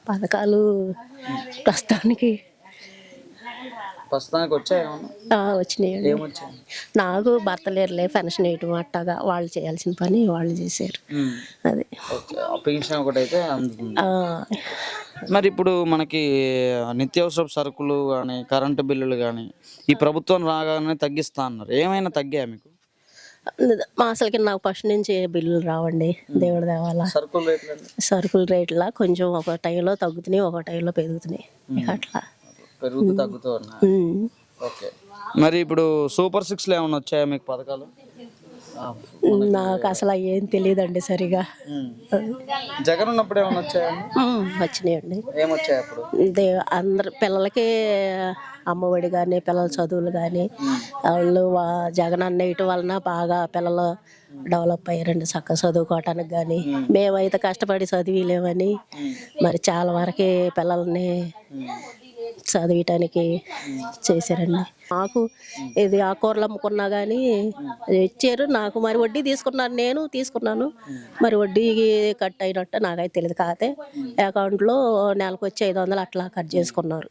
పథకాలు ప్రస్తుతానికి ప్రస్తుతానికి వచ్చాయి ఏమన్నా? వచ్చినాయండి. ఏమొచ్చాయి? నాకు భర్త లేరులే, పెన్షన్ వేయటం అట్టగా వాళ్ళు చేయాల్సిన పని వాళ్ళు చేశారు. అది ఓకే. పెన్షన్ ఒకటైతే అందుతుంది. ఆ, మరి ఇప్పుడు మనకి నిత్యావసర సరుకులు కానీ కరెంటు బిల్లులు కానీ ఈ ప్రభుత్వం రాగానే తగ్గిస్తా అన్నారు. ఏమైనా తగ్గాయా మీకు? మా అసలుకి నాకు ఫస్ట్ నుంచి ఏ బిల్లులు రావండి, దేవుడి దేవాల. సరుకుల రేట్లు అండి? సరుకుల రేట్లా కొంచెం ఒక టైంలో తగ్గుతున్నాయి, ఒక టైంలో పెరుగుతున్నాయి, అట్లా. పెరుగుతూ తగ్గుతూ ఉన్నాయి. ఉమ్. ఓకే. మరి ఇప్పుడు సూపర్ సిక్స్లో ఏమైనా వచ్చాయా మీకు పథకాలు? నాకు అసలు ఏం తెలియదండి సరిగా. జగన్ ఉన్నప్పుడు ఏమైనా వచ్చాయండి? వచ్చినాయండి. ఏమొచ్చాయి అప్పుడు? అందరు పిల్లలకి అమ్మఒడి కానీ పిల్లల చదువులు కానీ వాళ్ళు జగన్ అన్నయ్యటం వలన బాగా పిల్లలు డెవలప్ అయ్యారండి, చక్కగా చదువుకోవటానికి కానీ. మేమైతే కష్టపడి చదివిలేమని మరి చాలా వరకు పిల్లల్ని చదివటానికి చేశారండి. నాకు ఇది ఆకుకూరలు అమ్ముకున్నా కానీ ఇచ్చారు నాకు. మరి వడ్డీ తీసుకున్నాను, నేను తీసుకున్నాను. మరి వడ్డీ కట్ అయినట్టు నాకైతే తెలియదు. కాకపోతే అకౌంట్లో నెలకు వచ్చి 500 అట్లా కట్ చేసుకున్నారు.